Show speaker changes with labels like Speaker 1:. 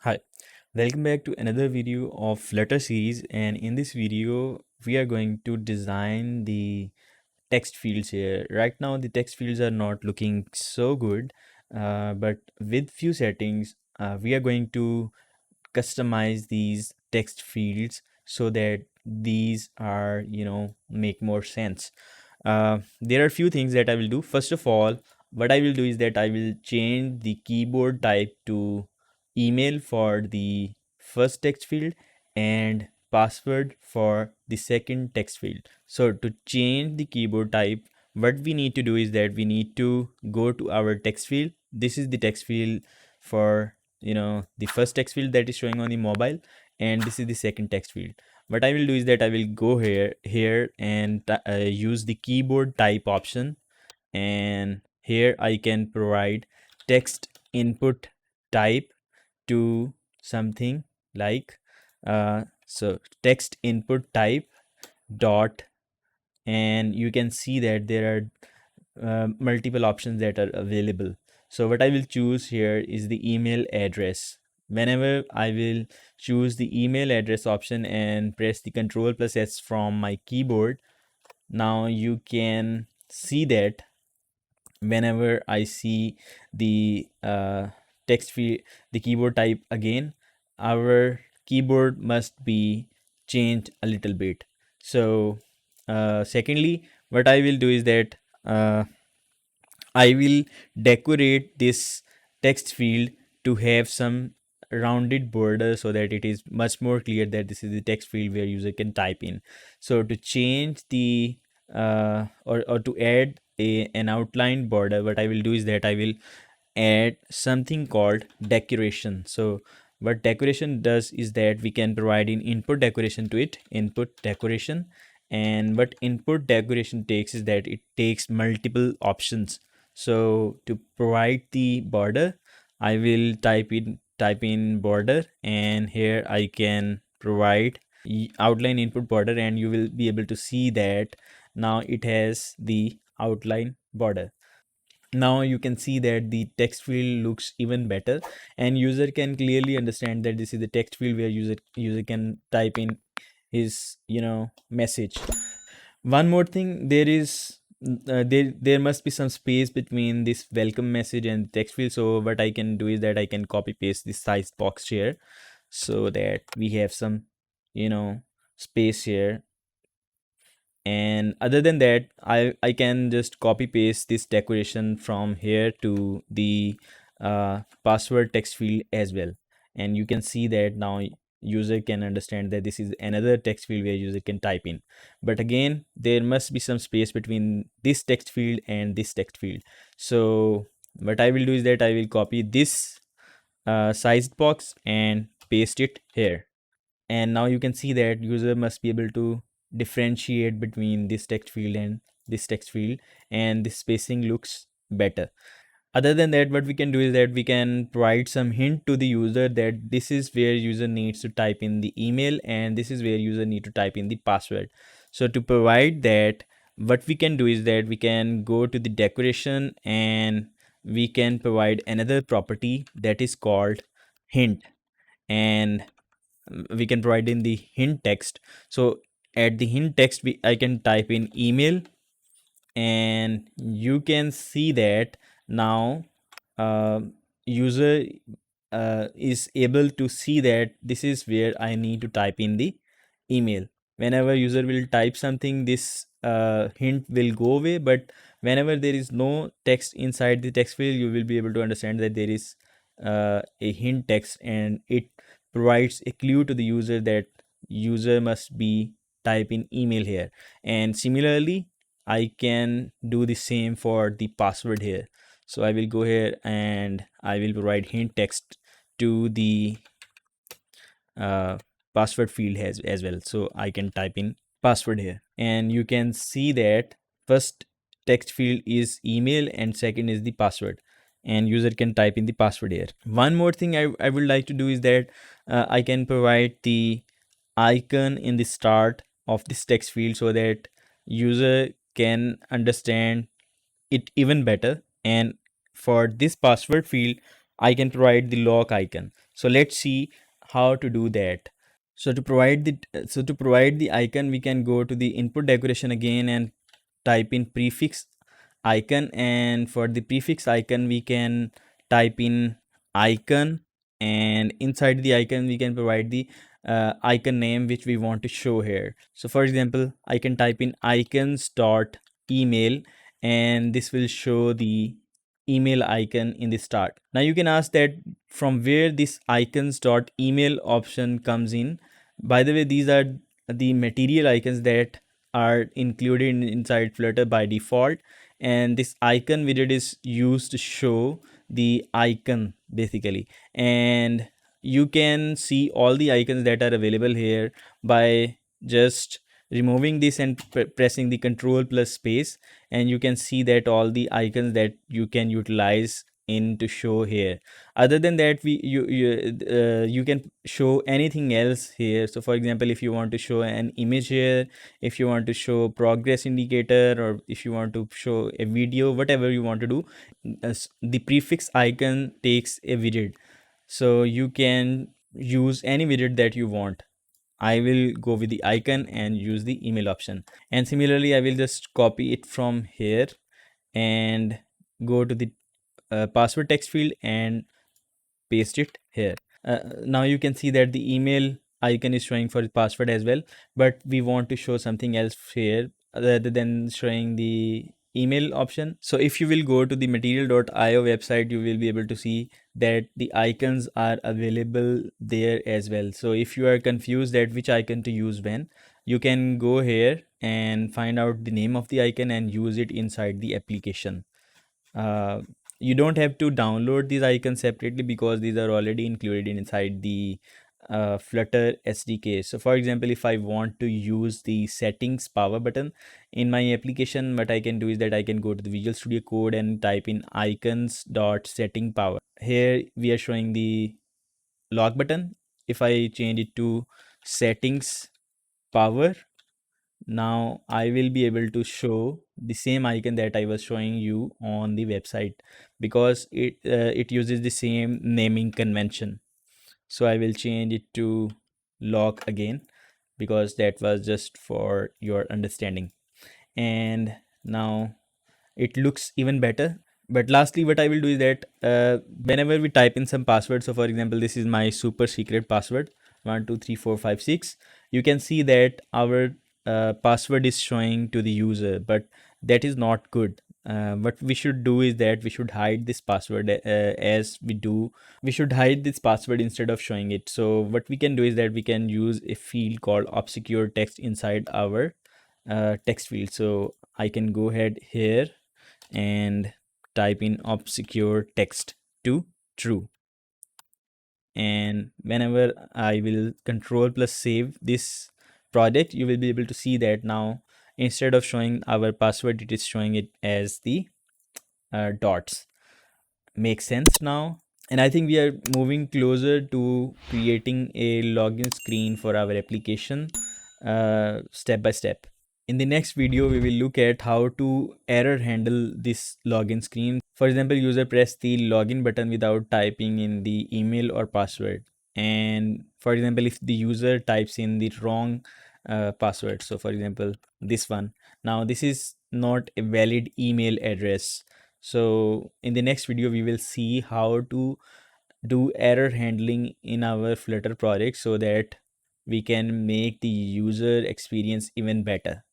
Speaker 1: Hi, welcome back to another video of Flutter series, and in this video we are going to design the text fields here. Right now the text fields are not looking so good, but with few settings we are going to customize these text fields so that these are make more sense. There are a few things that I will do. First of all, what I will do is that I will change the keyboard type to email for the first text field and password for the second text field. So to change the keyboard type, what we need to do is that we need to go to our text field. This is the text field for the first text field that is showing on the mobile, and this is the second text field. What I will do is that I will go here and use the keyboard type option, and here I can provide text input type to something like so text input type dot, and you can see that there are multiple options that are available. So what I will choose here is the email address. Whenever I will choose the email address option and press the Ctrl plus S from my keyboard, now you can see that whenever I see the text field, the keyboard type again, our keyboard must be changed a little bit. So secondly, what I will do is that I will decorate this text field to have some rounded border so that it is much more clear that this is the text field where user can type in. So to change the or to add an outline border, what I will do is that I will add something called decoration. So what decoration does is that we can provide an input decoration to it, input decoration. And what input decoration takes is that it takes multiple options. So to provide the border, I will type in border, and here I can provide outline input border, and you will be able to see that now it has the outline border. Now you can see that the text field looks even better, and user can clearly understand that this is the text field where user can type in his message. One more thing, there must be some space between this welcome message and text field. So what I can do is that I can copy paste this size box here so that we have some space here. And other than that, I can just copy paste this decoration from here to the password text field as well, and you can see that now user can understand that this is another text field where user can type in. But again, there must be some space between this text field and this text field. So what I will do is that I will copy this sized box and paste it here, and now you can see that user must be able to differentiate between this text field and this text field, and the spacing looks better. Other than that, what we can do is that we can provide some hint to the user that this is where user needs to type in the email and this is where user need to type in the password. So to provide that, what we can do is that we can go to the decoration and we can provide another property that is called hint, and we can provide in the hint text. So at the hint text, I can type in email, and you can see that now uh, user is able to see that this is where I need to type in the email. Whenever user will type something, this hint will go away, but whenever there is no text inside the text field, you will be able to understand that there is a hint text, and it provides a clue to the user that user must be type in email here. And similarly, I can do the same for the password here. So I will go here and I will provide hint text to the uh, password field as well. So I can type in password here, and you can see that first text field is email and second is the password, and user can type in the password here. One more thing I would like to do is that I can provide the icon in the start of this text field so that user can understand it even better. And for this password field, I can provide the lock icon. So let's see how to do that. So to provide the icon, we can go to the input decoration again and type in prefix icon, and for the prefix icon we can type in icon, and inside the icon we can provide the icon name which we want to show here. So for example, I can type in icons dot email, and this will show the email icon in the start. Now you can ask that from where this icons dot email option comes in. By the way, these are the material icons that are included inside Flutter by default, and this icon widget is used to show the icon basically. And you can see all the icons that are available here by just removing this and pressing the control plus space, and you can see that all the icons that you can utilize in to show here. Other than that, you can show anything else here. So for example, if you want to show an image here, if you want to show progress indicator, or if you want to show a video, whatever you want to do, the prefix icon takes a widget, so you can use any widget that you want. I will go with the icon and use the email option, and similarly I will just copy it from here and go to the password text field and paste it here. Now you can see that the email icon is showing for the password as well, but we want to show something else here rather than showing the email option. So if you will go to the material.io website, you will be able to see that the icons are available there as well. So if you are confused that which icon to use when, you can go here and find out the name of the icon and use it inside the application. uh, you don't have to download these icons separately because these are already included inside the Flutter SDK. So for example, if I want to use the settings power button in my application, what I can do is that I can go to the Visual Studio Code and type in icons dot setting power. Here we are showing the lock button. If I change it to settings power, now I will be able to show the same icon that I was showing you on the website, because it uses the same naming convention. So I will change it to lock again, because that was just for your understanding. And now it looks even better. But lastly, what I will do is that whenever we type in some password, so for example, this is my super secret password 123456, you can see that our password is showing to the user, but that is not good. What we should do is that we should hide this password, as we should hide this password instead of showing it. So what we can do is that we can use a field called obscure text inside our text field. So I can go ahead here and type in obscure text to true, and whenever I will control plus save this project, you will be able to see that now instead of showing our password, it is showing it as the dots. Makes sense now? And I think we are moving closer to creating a login screen for our application, step by step. In the next video, we will look at how to error handle this login screen. For example, user press the login button without typing in the email or password. And for example, if the user types in the wrong password, so for example, this one, now this is not a valid email address. So in the next video, we will see how to do error handling in our Flutter project so that we can make the user experience even better.